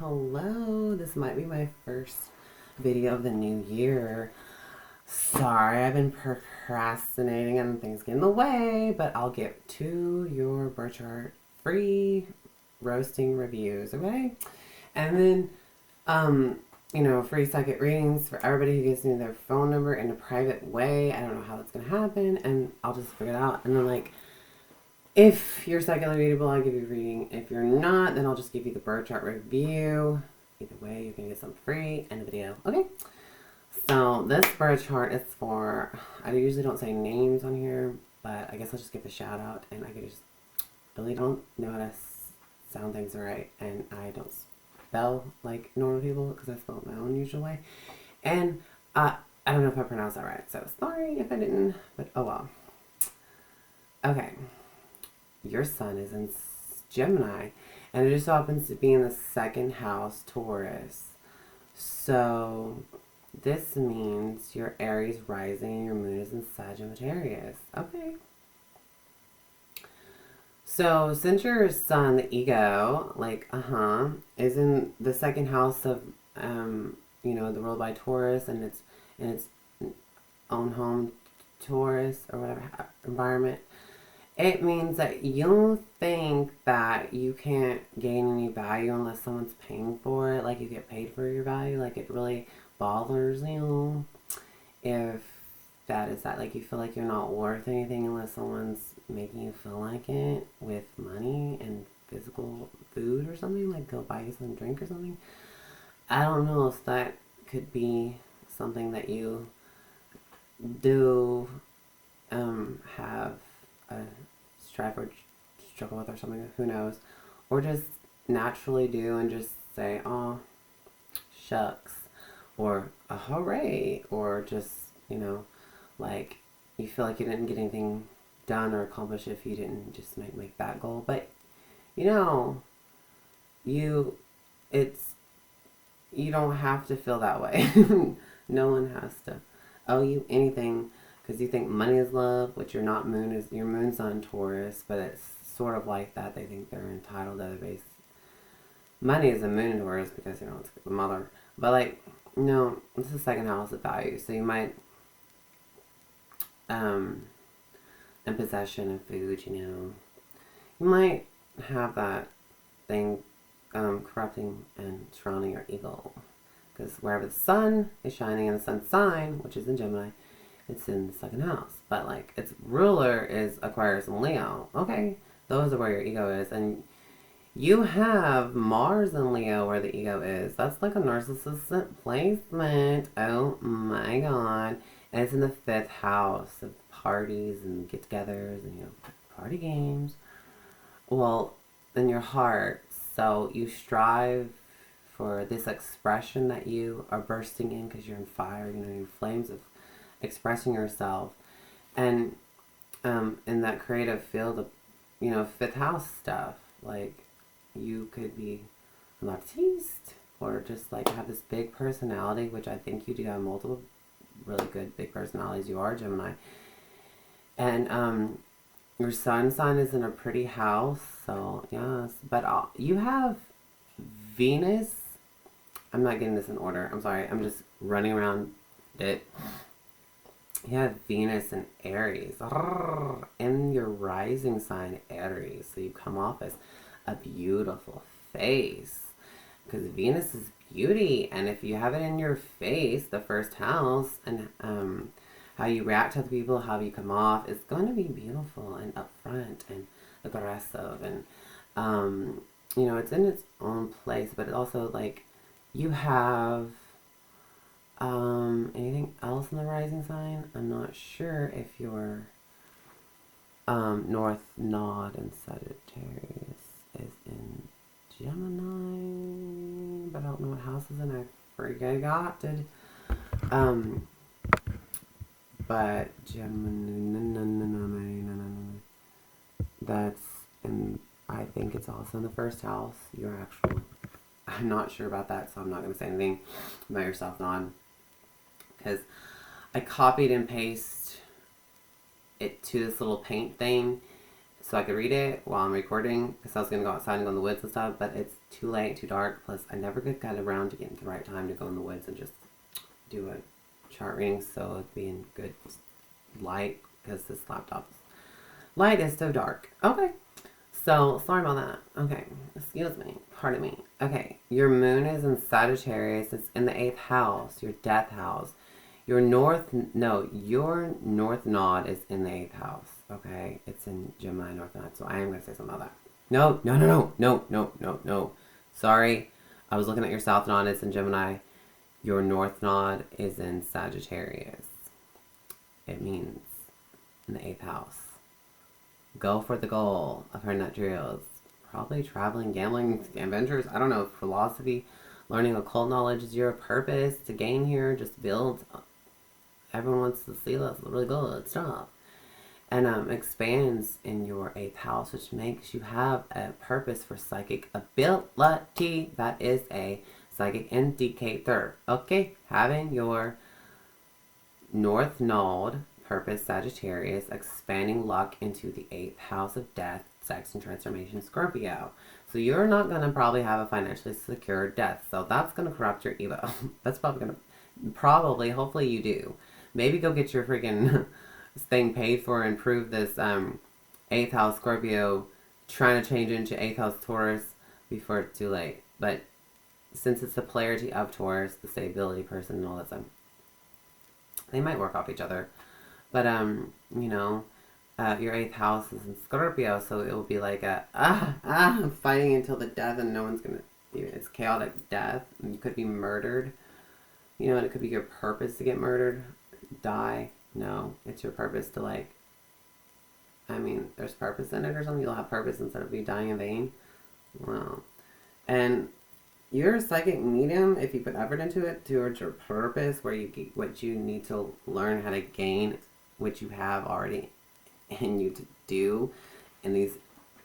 Hello, this might be my first video of the new year. Sorry, I've been procrastinating and things get in the way, but I'll get to your birth chart free roasting reviews, okay? And then, free second readings for everybody who gives me their phone number in a private way. I don't know how that's gonna happen, and I'll just figure it out. And then, if you're psychically readable, I'll give you a reading. If you're not, then I'll just give you the birth chart review. Either way, you're going to get something free and a video. Okay? So, this birth chart is for, I usually don't say names on here, but I guess I'll just give a shout out. And I just really don't know how to sound things right. And I don't spell like normal people because I spell it my own usual way. And I don't know if I pronounced that right. So, sorry if I didn't, but oh well. Okay. Your sun is in Gemini, and it just happens to be in the second house, Taurus. So, this means your Aries rising and your moon is in Sagittarius. Okay. So, since your sun, the ego, is in the second house of, the ruled by Taurus, and it's in its own home, Taurus, or whatever, environment. It means that you think that you can't gain any value unless someone's paying for it. Like, you get paid for your value. Like, it really bothers you if that is that. Like, you feel like you're not worth anything unless someone's making you feel like it with money and physical food or something. Like, go buy you some drink or something. I don't know if that could be something that you do have a strive or struggle with or something, who knows, or just naturally do and just say, oh, shucks, or a hooray, or just, you feel like you didn't get anything done or accomplished if you didn't just make that goal. But you don't have to feel that way. No one has to owe you anything. Because you think money is love, which your moon's on Taurus, but it's sort of like that. They think they're entitled to the base. Money is a moon in Taurus because, it's the mother. But, no, this is the second house of value. So you might, in possession of food, you might have that thing corrupting and surrounding your ego. Because wherever the sun is shining in the sun sign, which is in Gemini, it's in the second house. But, its ruler is Aquarius and Leo. Okay, those are where your ego is. And you have Mars and Leo where the ego is. That's like a narcissistic placement. Oh my god. And it's in the fifth house of parties and get-togethers and, party games. Well, in your heart. So you strive for this expression that you are bursting in because you're in fire, your flames of expressing yourself, and in that creative field of fifth house stuff, you could be an artiste or just have this big personality, which I think you do have multiple really good big personalities. You are Gemini, and your sun sign is in a pretty house, so yes, but you have Venus. I'm not getting this in order, I'm sorry, I'm just running around it. You have Venus and Aries in your rising sign, Aries. So you come off as a beautiful face because Venus is beauty. And if you have it in your face, the first house, and how you react to other people, how you come off, it's going to be beautiful and upfront and aggressive. And, it's in its own place. But it also, you have... anything else in the rising sign? I'm not sure if your North Node in Sagittarius is in Gemini, but I don't know what house is in. I forgot it. But Gemini, that's in, I think it's also in the first house. Your actual, I'm not sure about that, so I'm not going to say anything about your South Node. Because I copied and pasted it to this little paint thing so I could read it while I'm recording. Because I was going to go outside and go in the woods and stuff. But too late, too dark. Plus, I never got around to getting the right time to go in the woods and just do a chart reading. So it'd be in good light because this laptop's light is so dark. Okay. So, sorry about that. Okay. Excuse me. Pardon me. Okay. Your moon is in Sagittarius. It's in the 8th house. Your death house. Your north node is in the 8th house. Okay. It's in Gemini north node. So, I am going to say something about that. No. Sorry. I was looking at your south node. It's in Gemini. Your north node is in Sagittarius. It means in the 8th house. Go for the goal. I've heard that drills. Probably traveling, gambling, adventures. I don't know. Philosophy, learning occult knowledge is your purpose to gain here. Just build. Everyone wants to see that's really good stuff. And expands in your 8th house, which makes you have a purpose for psychic ability. That is a psychic indicator. Okay, having your north node, purpose, Sagittarius, expanding luck into the 8th house of death, sex, and transformation, Scorpio. So you're not going to probably have a financially secure death. So that's going to corrupt your ego. That's probably going to, hopefully you do. Maybe go get your freaking thing paid for and prove this 8th house Scorpio trying to change into 8th house Taurus before it's too late. But since it's the polarity of Taurus, the stability person and all that stuff, they might work off each other. But, your 8th house is in Scorpio, so it will be like fighting until the death, and no one's gonna, it's chaotic death, and you could be murdered, and it could be your purpose to get murdered, die. No, it's your purpose to, there's purpose in it or something. You'll have purpose instead of you dying in vain. Wow. And you're a psychic medium if you put effort into it towards your purpose, where you get what you need to learn how to gain, which you have already in you to do in these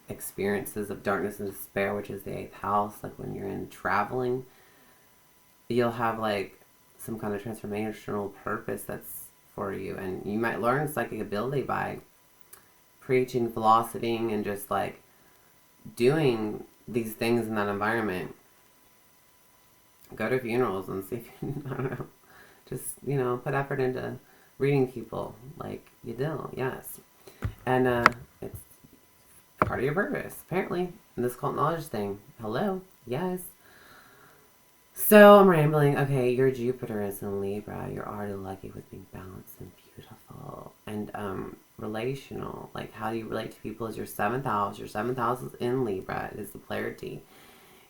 experiences of darkness and despair, which is the 8th house. Like when you're in traveling, you'll have some kind of transformational purpose that's for you, and you might learn psychic ability by preaching, philosophizing, and just doing these things in that environment. Go to funerals and see if you, I don't know, just, put effort into reading people like you do, yes. And it's part of your purpose, apparently, in this cult knowledge thing. Hello, yes. So I'm rambling. Okay, your Jupiter is in Libra. You're already lucky with being balanced and beautiful. And relational, how do you relate to people is your 7th house. Your 7th house is in Libra. It is the polarity.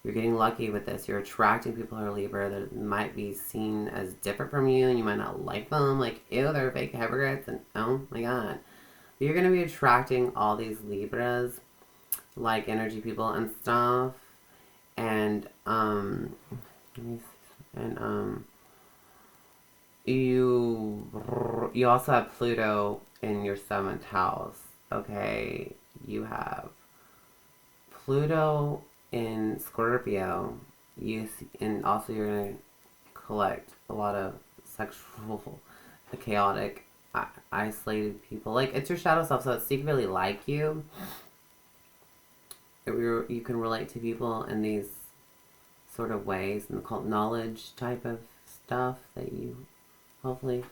You're getting lucky with this. You're attracting people who are Libra that might be seen as different from you, and you might not like them. Ew, they're fake hypocrites, and oh my god. But you're going to be attracting all these Libras, energy people and stuff. And, you also have Pluto in your 7th house. Okay, you have Pluto in Scorpio, and also you're going to collect a lot of sexual, chaotic, isolated people. It's your shadow self, so it's secretly like you. You can relate to people in these sort of ways, in the occult knowledge type of stuff that you hopefully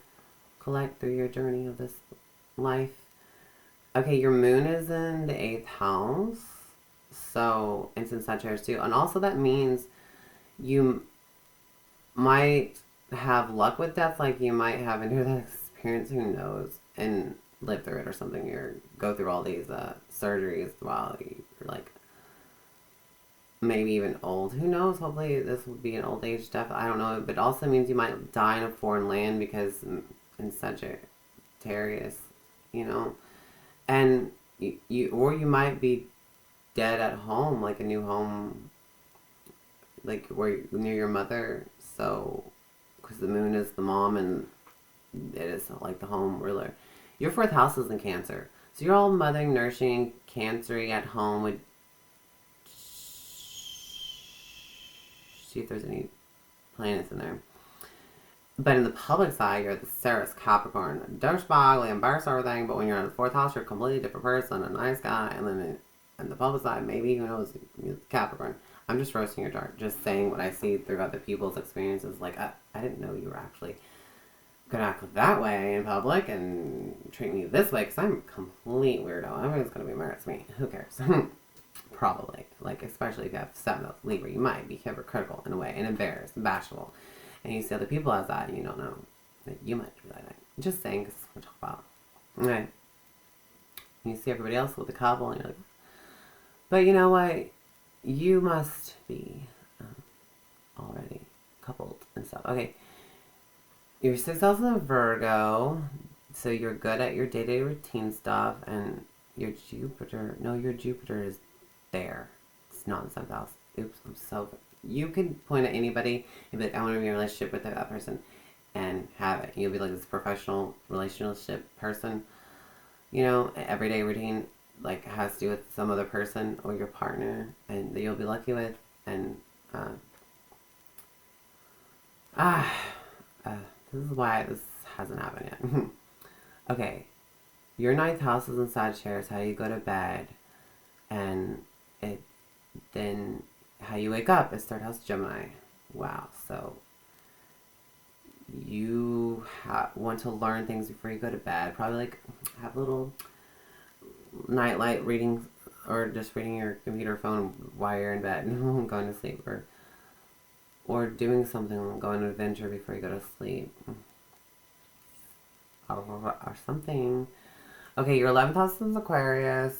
collect through your journey of this life. Okay, your moon is in the 8th house. So, it's in Sagittarius too. And also that means you might have luck with death. You might have a near-death experience, who knows, and live through it or something. Or go through all these surgeries while you're maybe even old. Who knows? Hopefully this will be an old age death. I don't know. But it also means you might die in a foreign land because in Sagittarius, And you might be dead at home, a new home, where near your mother. So, because the moon is the mom and it is the home ruler. Your 4th house is in Cancer, so you're all mothering, nourishing, cancery at home. Would see if there's any planets in there. But in the public side, you're the Saturus Capricorn, douchebag, embarrass everything. But when you're in the 4th house, you're a completely different person, a nice guy. And then in the public side, maybe, who knows, Capricorn. I'm just roasting your chart. Just saying what I see through other people's experiences. Like, I didn't know you were actually gonna act that way in public and treat me this way because I'm a complete weirdo. Everyone's gonna be mad at me. Who cares? Probably. Like, especially if you have 7 of Libra, you might be hypocritical in a way and embarrassed and bashful. And you see other people as that and you don't know that you might be like that. Just saying because we're talking about. Okay. You see everybody else with a couple and you're like, but you know what? You must be already coupled and stuff. Okay. Your 6th house is in Virgo, so you're good at your day-to-day routine stuff, and your Jupiter is there. It's not in the 7th house. Oops, you can point at anybody and be like, I want to be in a relationship with that person, and have it. You'll be like this professional relationship person, everyday routine, like, has to do with some other person or your partner, and that you'll be lucky with, and, this is why this hasn't happened yet. Okay. Your 9th house is in Sagittarius, how you go to bed. And then how you wake up is 3rd house Gemini. Wow. So you want to learn things before you go to bed. Probably like have a little nightlight reading or just reading your computer or phone while you're in bed and going to sleep. Or doing something, go on an adventure before you go to sleep. Or something. Okay, your 11th house is Aquarius.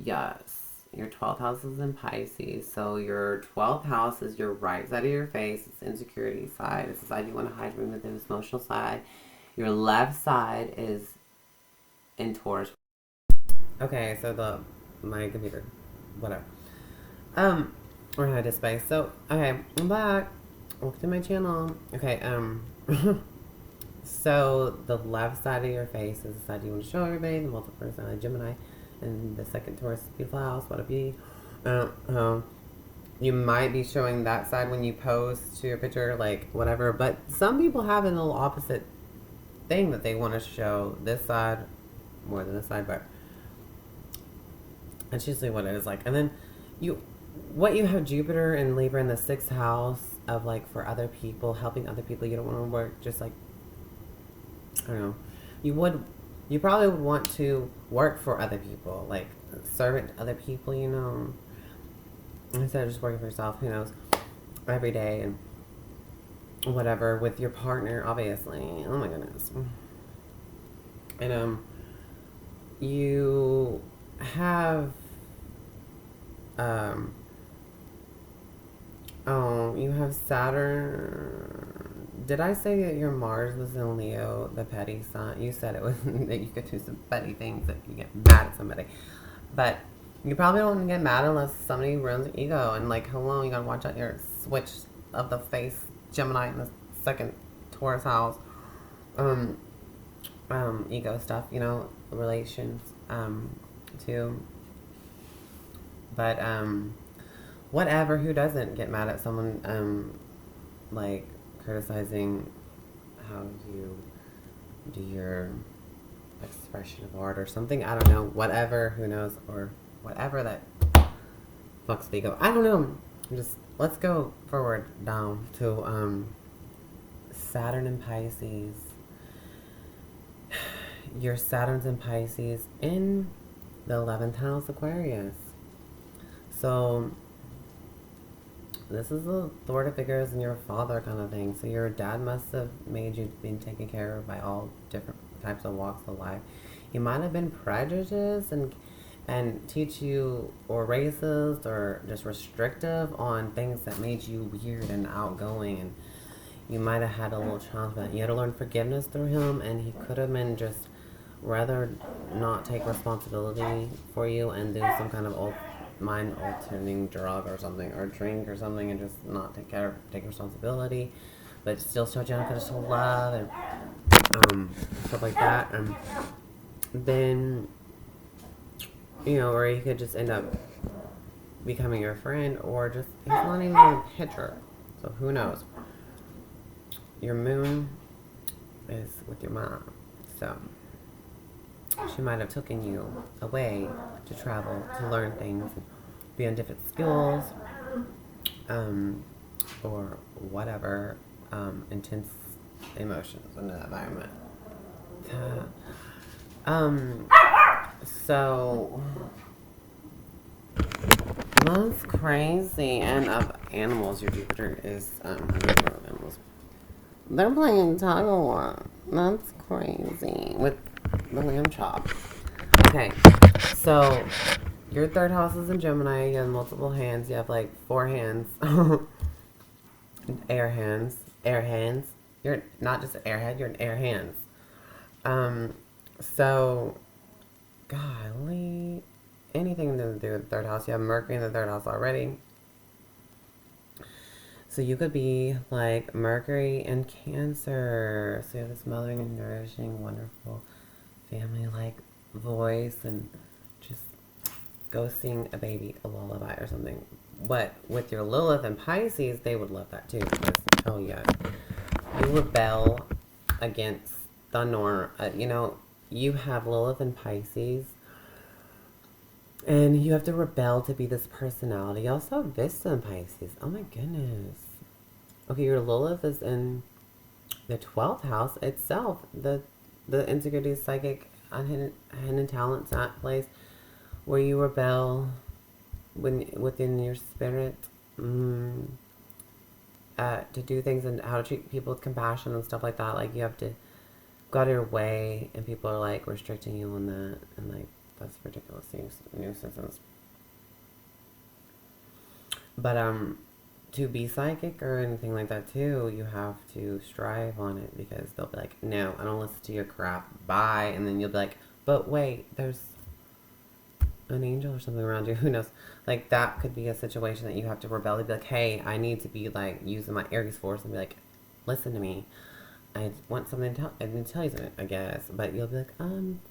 Yes. Your 12th house is in Pisces. So your 12th house is your right side of your face. It's insecurity side. It's the side you want to hide from, the emotional side. Your left side is in Taurus. Okay, so my computer. Whatever. We're gonna display. So, okay, I'm back. Welcome to my channel. Okay, so the left side of your face is the side you want to show everybody, the multiple personality Gemini, and the second Taurus, beautiful house, what a beauty. You might be showing that side when you post to your picture, like, whatever, but some people have a little opposite thing that they want to show this side more than this side, but that's usually what it is like. And then you have Jupiter and Libra in the 6th house of, like, for other people, helping other people. You don't want to work just like, I don't know. You probably would want to work for other people, like servant to other people, instead of just working for yourself, who knows, every day and whatever, with your partner, obviously. Oh my goodness. And, you have, you have Saturn. Did I say that your Mars was in Leo, the petty sign? You said it was that you could do some petty things if you get mad at somebody. But you probably don't get mad unless somebody ruins your ego. And, like, hello, you gotta watch out your switch of the face, Gemini in the 2nd Taurus house. Ego stuff, relations, too. But, whatever, who doesn't get mad at someone, like, criticizing how you do your expression of art or something? I don't know. Whatever, who knows, or whatever that fucks the ego. I don't know. Let's go forward down to, Saturn and Pisces. Your Saturn's in Pisces in the 11th house, Aquarius. So this is the authority figures and your father kind of thing. So your dad must have made you being taken care of by all different types of walks of life. He might have been prejudiced and teach you, or racist, or just restrictive on things that made you weird and outgoing, and you might have had a little challenge with that. You had to learn forgiveness through him, and he could have been just rather not take responsibility for you and do some kind of mind-altering drug or something, or drink or something, and just not take responsibility, but still show unconditional love and stuff like that. And then, or he could just end up becoming your friend, or just, he's not even a picture, so who knows. Your moon is with your mom, so she might have taken you away to travel, to learn things, and be on different schools, or whatever, intense emotions in the environment. So that's crazy. And of animals, your Jupiter is animals. They're playing tug of war. That's crazy with the lamb chop. Okay, so your third house is in Gemini. You have multiple hands. You have like 4 hands. Air hands. Air hands. You're not just an airhead, you're an air hands. So, golly, anything to do with the third house. You have Mercury in the third house already. So you could be like Mercury in Cancer. So you have this mothering and nourishing, wonderful family-like voice, and just go sing a baby a lullaby or something. But with your Lilith and Pisces, they would love that too. Because, oh yeah, you rebel against the norm. You have Lilith and Pisces, and you have to rebel to be this personality. You also have Vista and Pisces. Oh my goodness. Okay, your Lilith is in the 12th house itself. The insecurity, psychic, hidden talents, that place where you rebel within your spirit, to do things and how to treat people with compassion and stuff like that. Like, you have to go out of your way, and people are like restricting you on that, and like that's ridiculous nuisance. But to be psychic or anything like that too, you have to strive on it, because they'll be like, no, I don't listen to your crap, bye. And then you'll be like, but wait, there's an angel or something around you, who knows. Like, that could be a situation that you have to rebel and be like, hey, I need to be like using my Aries force and be like, listen to me, I want something to tell you something, I guess. But you'll be like,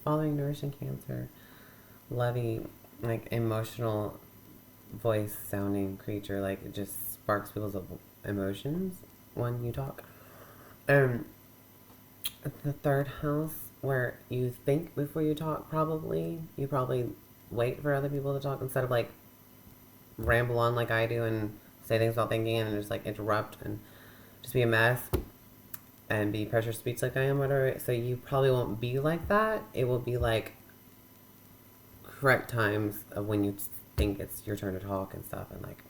following nourishing Cancer, lovey, like emotional voice sounding creature. Like, it just sparks people's emotions when you talk. The third house, where you think before you talk, you probably wait for other people to talk instead of like ramble on like I do and say things without thinking and just like interrupt and just be a mess and be pressure speech like I am, whatever. So you probably won't be like that. It will be like correct times of when you think it's your turn to talk and stuff, and like,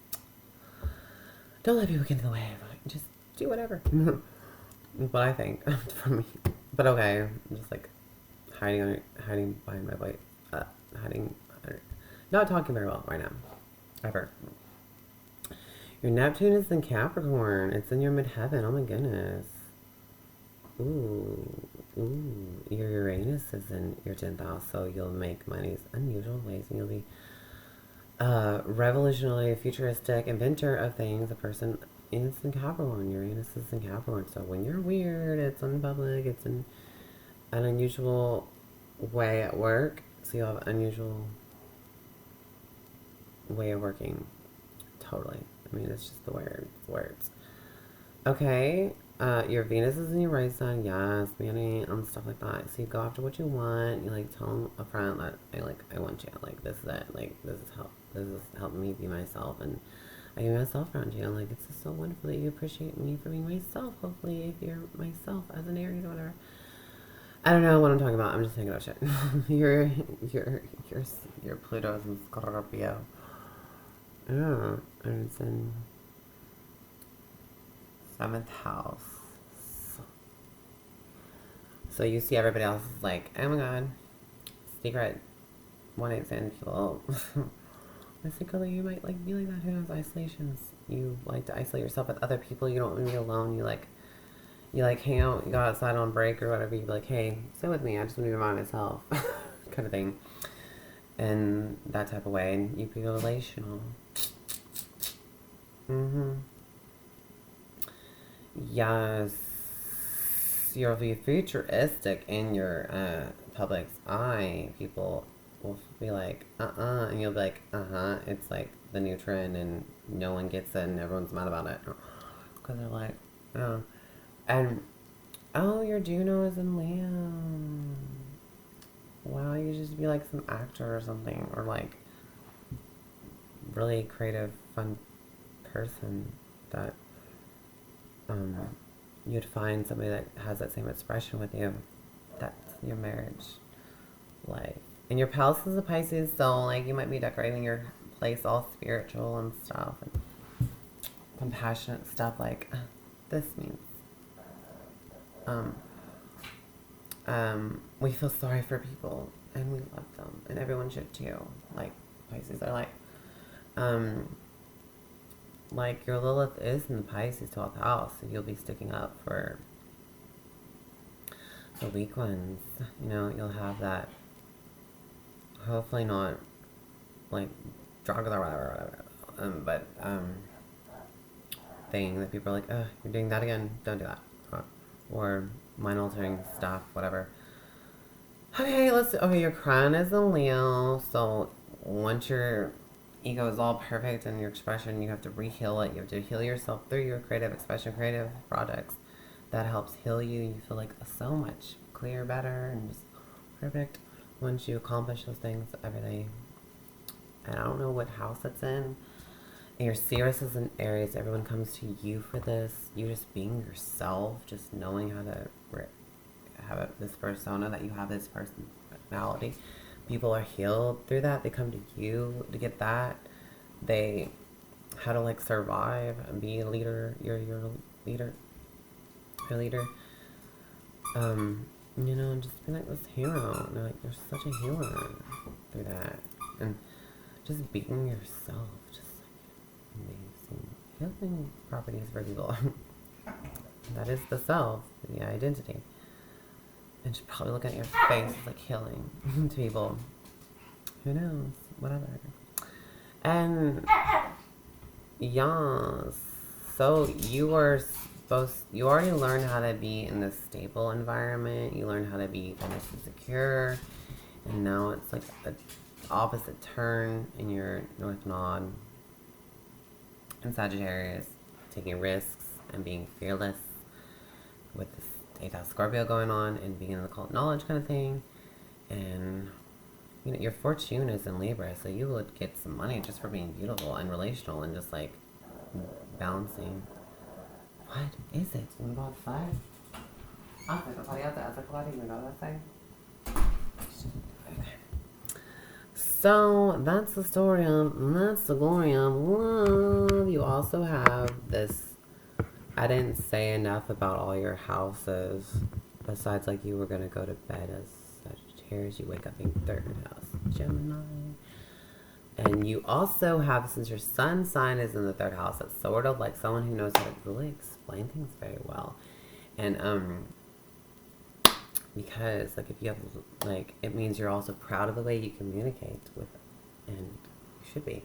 don't let people get in the way. Just do whatever. What I think for me. But okay, I'm just like hiding behind my voice, not talking very well right now, ever. Your Neptune is in Capricorn. It's in your midheaven. Oh my goodness. Ooh. Your Uranus is in your 10th house, so you'll make money in unusual ways, and you'll be revolutionary, futuristic, inventor of things. A person is in Capricorn. Uranus is in Capricorn. So when you're weird, it's in public, it's in an unusual way at work. So you'll have an unusual way of working. Totally. I mean, it's just the words. Okay. Your Venus is in your right sign. Yes, Manny, and stuff like that. So you go after what you want. You like tell them up front that I want you. Like, this is it. Like, this is helping me be myself, and I give myself around you. Like, it's just so wonderful that you appreciate me for being myself. Hopefully, if you're myself as an Aries or whatever. I don't know what I'm talking about. I'm just thinking about shit. your Pluto's in Scorpio. Yeah, and it's in 7th house. So you see everybody else is like, oh my god, secret one night stand people. Secretly, you might like be like that. Who knows? Isolations. You like to isolate yourself with other people. You don't want to be alone. You like hang out. You go outside on break or whatever. You be like, hey, stay with me. I just want to be by myself, kind of thing. And that type of way. And you be relational. Yes. You'll be futuristic in your public's eye. People will be like, and you'll be like, it's like the new trend, and no one gets it, and everyone's mad about it. Because they're like, oh. And, your Juno is in Leo. Wow, you just be like some actor or something, or like really creative, fun person that you'd find somebody that has that same expression with you. That's your marriage life. And your palace is a Pisces, so like you might be decorating your place all spiritual and stuff and compassionate stuff like this means. We feel sorry for people and we love them and everyone should too. Like Pisces are like your Lilith is in the Pisces 12th house, so you'll be sticking up for the weak ones. You know, you'll have that, hopefully not like drug or whatever, but thing that people are like, oh, you're doing that again, don't do that. Or mind altering stuff, whatever. Okay, your crown is a Leo, so once your ego is all perfect and your expression, you have to re-heal it. You have to heal yourself through your creative expression, creative projects. That helps heal you. You feel like so much clearer, better, and just perfect once you accomplish those things every day. And I don't know what house it's in. And your Sirius is in Aries. Everyone comes to you for this. You just being yourself, just knowing how to have this persona that you have, this personality. People are healed through that. They come to you to get that. How to like survive and be a leader. You're your leader. Your leader. You know, and just be like this hero. And like, you're such a healer through that. And just being yourself. Just like amazing. Healing properties for people. That is the self, the identity. And she's probably looking at your face like healing to people. Who knows? Whatever. And yes. So you already learned how to be in this stable environment. You learned how to be financially secure. And now it's like an opposite turn in your North Node in Sagittarius. Taking risks and being fearless with this 8th house Scorpio going on and being in the cult knowledge kind of thing. And you know, your fortune is in Libra, so you would get some money just for being beautiful and relational and just like balancing. What is it? You wanna go outside? You wanna go outside? Okay. So that's the story of, that's the glory of love. You also have this, I didn't say enough about all your houses. Besides, like, you were going to go to bed as Sagittarius. You wake up in 3rd house, Gemini. And you also have, since your sun sign is in the 3rd house, it's sort of like someone who knows how to really explain things very well. And, because, like, if you have, like, it means you're also proud of the way you communicate with, and you should be.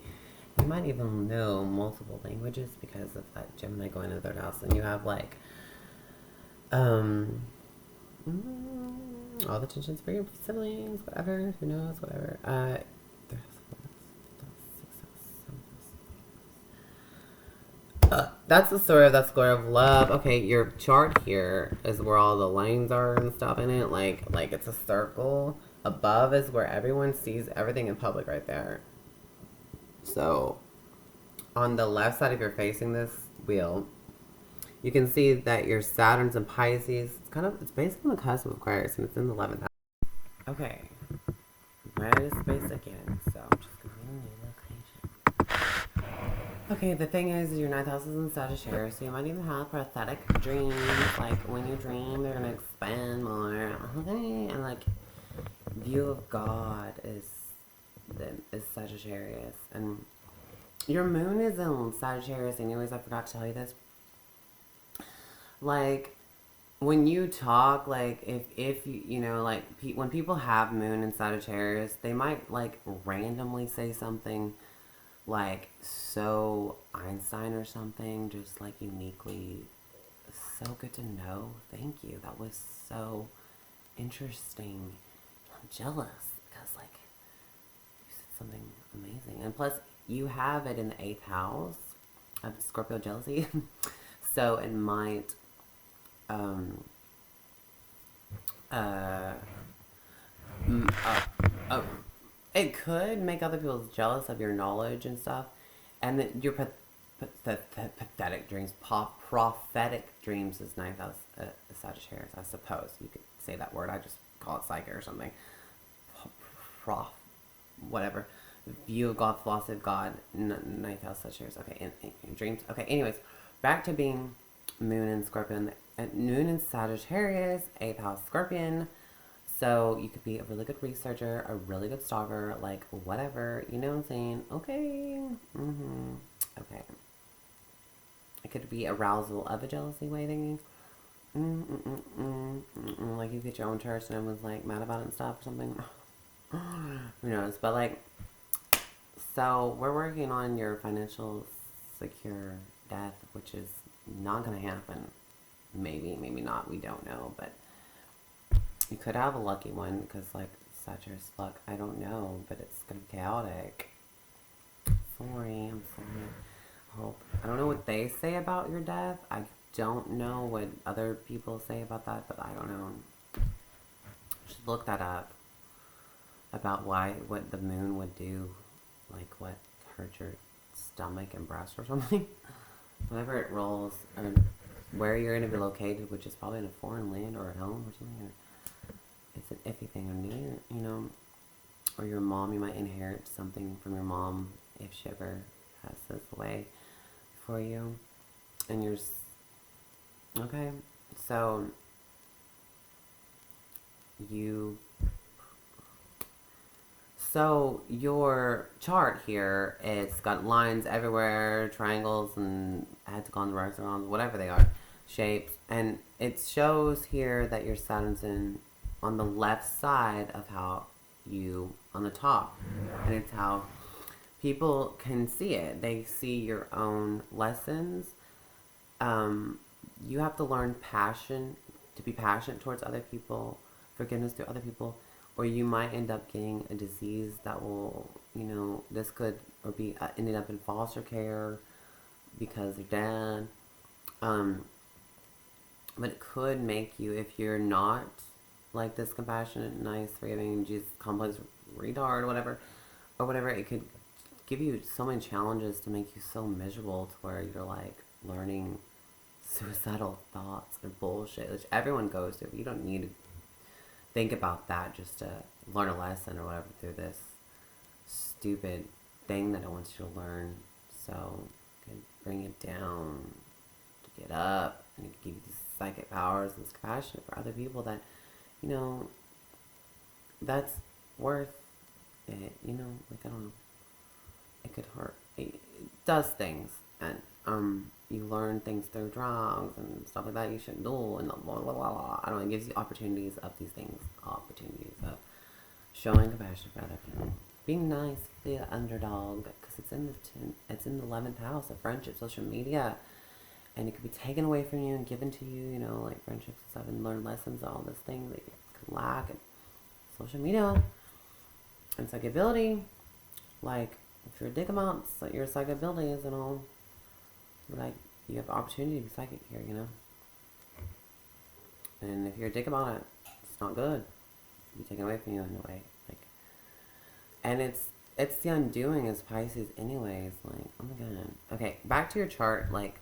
You might even know multiple languages because of that Gemini going to the 3rd house. And you have, like, all the tensions for your siblings, whatever, who knows, whatever. That's the story of that square of love. Okay, your chart here is where all the lines are and stuff in it. Like it's a circle. Above is where everyone sees everything in public right there. So, on the left side, if you're facing this wheel, you can see that your Saturn's in Pisces. It's basically on the cusp of Aquarius, and it's in the 11th house. Okay, where is space again? So, I'm just going to new location. Okay, the thing is, your 9th house is in Sagittarius, so you might even have prophetic dreams. Like, when you dream, they're going to expand more. Okay, and like, view of God is Sagittarius, and your moon is in Sagittarius anyways. I forgot to tell you this. Like, when you talk, like, if you know, like, when people have moon in Sagittarius, they might, like, randomly say something, like, so Einstein or something, just, like, uniquely so good to know. Thank you. That was so interesting. I'm jealous because, like, you said something amazing. And plus, you have it in the 8th house of Scorpio jealousy. So it might, it could make other people jealous of your knowledge and stuff. And then your pathetic dreams, prophetic dreams is ninth house Sagittarius, I suppose. You could say that word. I just call it psychic or something. Whatever. View of God, philosophy of God, ninth house Sagittarius. Okay, in dreams. Okay, anyways, back to being moon and Scorpion. Moon in Sagittarius, 8th house Scorpion. So you could be a really good researcher, a really good stalker, like whatever, you know what I'm saying? Okay. Okay. It could be arousal of a jealousy way thingy. Like you get your own church and everyone's like mad about it and stuff or something. Who knows? But like, so we're working on your financial secure death, which is not going to happen. Maybe, maybe not. We don't know, but you could have a lucky one because, like, Sagittarius luck, I don't know, but it's going to be chaotic. Sorry, I'm sorry. I don't know what they say about your death. I don't know what other people say about that, but I don't know. I should look that up. About what the moon would do. Like, what hurt your stomach and breast or something. Whenever it rolls, or where you're going to be located, which is probably in a foreign land or at home or something. It's an iffy thing, or you know, or your mom, you might inherit something from your mom if she ever passes away for you, and okay, so your chart here, it's got lines everywhere, triangles and hexagons, rectangles, whatever they are, shapes, and it shows here that your Saturn's on the left side of how on the top, and it's how people can see it. They see your own lessons. You have to learn to be passionate towards other people, forgiveness to other people, or you might end up getting a disease that will, this could, or be ended up in foster care because of dad. But it could make you, if you're not like this compassionate, nice, forgiving, Jesus complex retard, or whatever, it could give you so many challenges to make you so miserable to where you're like learning suicidal thoughts or bullshit, which everyone goes through. You don't need to think about that just to learn a lesson or whatever through this stupid thing that it wants you to learn. So it can bring it down to get up, and it can give you these psychic powers and this compassion for other people that, that's worth it, like, I don't know. It could hurt. It does things, and you learn things through drugs and stuff like that you shouldn't do, and blah, blah, blah, blah. I don't know, it gives you opportunities of these things, opportunities of showing compassion for other people, being nice, be an underdog, because it's in the 11th house of friendship, social media, and it could be taken away from you and given to you, like friendships and stuff, and learn lessons, all this thing that you could lack, and social media, and psychic ability, like, if you're a dick about your psychic abilities and all, like, you have opportunity to be psychic here, and if you're a dick about it, it's not good. It'll be taken away from you in a way, like, and it's the undoing as Pisces anyways, like, oh my god. Okay, back to your chart, like,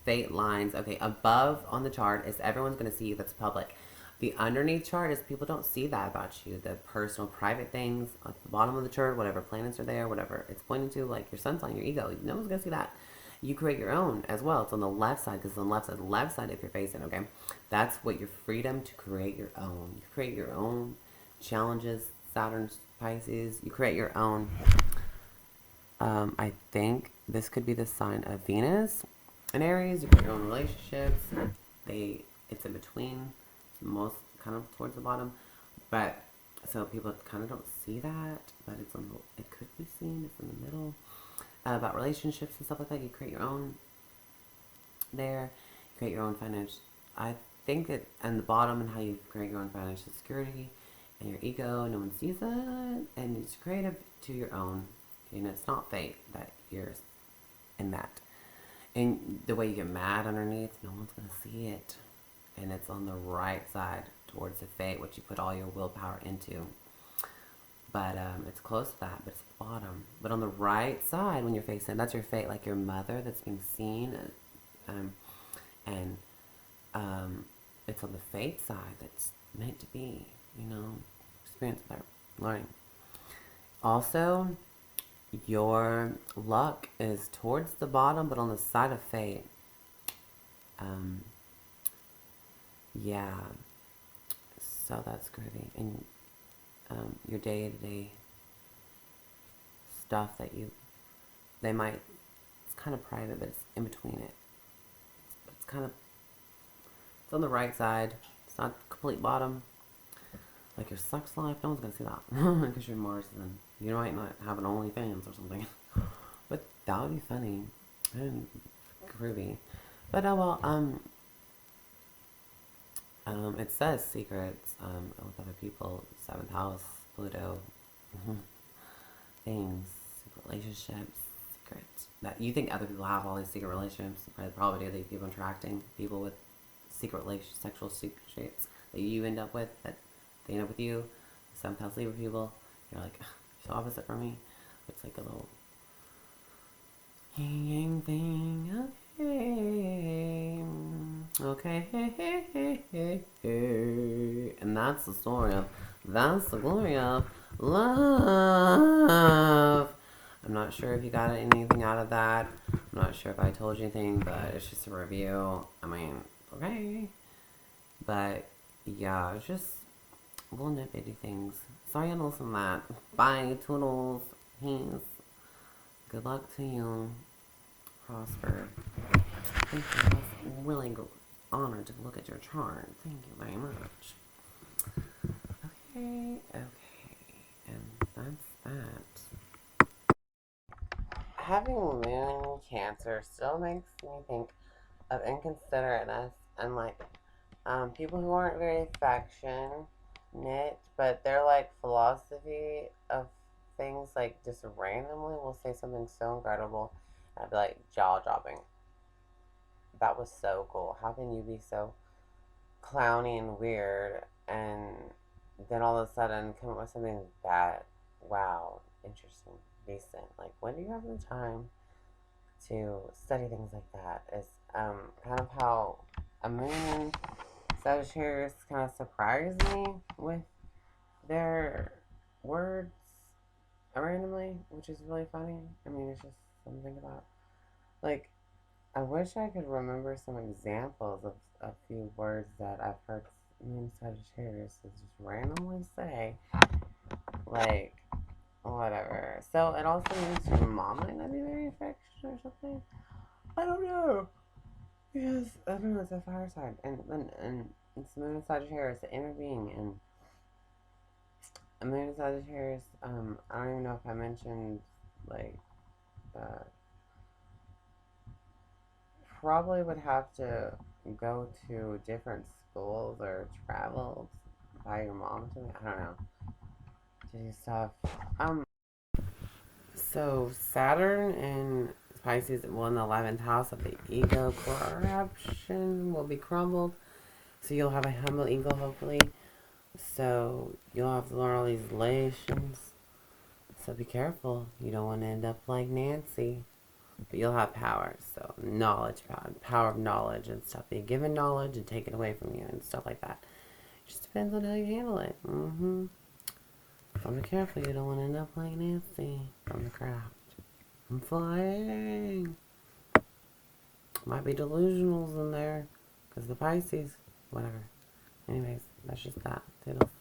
fate lines. Okay, above on the chart is everyone's going to see you, that's public. The underneath chart is people don't see that about you, the personal, private things at the bottom of the chart, whatever planets are there, whatever it's pointing to, like your sun sign, your ego. No one's going to see that. You create your own as well. It's on the left side, because it's on the left side if you're facing, okay? That's what your freedom to create your own. You create your own challenges, Saturn, Pisces. You create your own. I think this could be the sign of Venus and Aries. You create your own relationships. It's in between, most kind of towards the bottom, but so people kind of don't see that, but it could be seen. It's in the middle. About relationships and stuff like that. You create your own there. You create your own financial. I think that on the bottom, and how you create your own financial security and your ego. No one sees that, and it's creative to your own. It's not fate that you're in that. And the way you get mad underneath, no one's gonna see it. And it's on the right side towards the fate, which you put all your willpower into. But it's close to that, but it's bottom. But on the right side, when you're facing, that's your fate, like your mother that's being seen, and it's on the fate side that's meant to be, experience that learning. Also, your luck is towards the bottom, but on the side of fate. Yeah. So that's groovy. And your day-to-day stuff that they might, it's kind of private, but it's in between it. It's kind of, it's on the right side. It's not complete bottom. Like your sex life, no one's going to see that. Because you're Mars, and you might not have an OnlyFans or something. But that would be funny. And groovy. But oh well, it says secrets with other people, 7th house, Pluto, things, secret relationships, secrets. That you think other people have all these secret relationships, probably do. They keep attracting people with secret sexual secrets that you end up with, that they end up with you. 7th house Libra people, you're like, so opposite from me. It's like a little yin yang thing. Okay, and that's the story of, that's the glory of love. I'm not sure if you got anything out of that. I'm not sure if I told you anything, but it's just a review. I mean, okay. But yeah, it's just little nitty things. Sorry I didn't listen to that. Bye, toodles. Peace. Good luck to you. Prosper. Thank you. I was really honored to look at your chart. Thank you very much. Okay. And that's that. Having moon Cancer still makes me think of inconsiderateness and like people who aren't very affectionate, but their like philosophy of things like just randomly will say something so incredible. I'd be like jaw dropping. That was so cool. How can you be so clowny and weird and then all of a sudden come up with something that, wow, interesting, decent? Like, when do you have the time to study things like that? Is kind of how a moon Sagittarius kind of surprised me with their words randomly, which is really funny. I mean, it's just something about, like, I wish I could remember some examples of a few words that I've heard moon Sagittarius just randomly say, like, whatever. So it also means your mom might not be very affectionate or something. I don't know. Because, I don't know, it's a fire sign. And it's moon Sagittarius, the inner being. And moon Sagittarius, I don't even know if I mentioned, like, probably would have to go to different schools or travel by your mom to, I don't know, to do stuff. So Saturn and Pisces will in the 11th house of the ego corruption will be crumbled. So you'll have a humble ego, hopefully. So you'll have to learn all these relations. So be careful. You don't want to end up like Nancy. But you'll have power. So knowledge, power of knowledge and stuff. Be given knowledge and taken away from you and stuff like that. It just depends on how you handle it. So be careful. You don't want to end up like Nancy from the craft. I'm flying. Might be delusionals in there. Because the Pisces. Whatever. Anyways, that's just that. Toodles.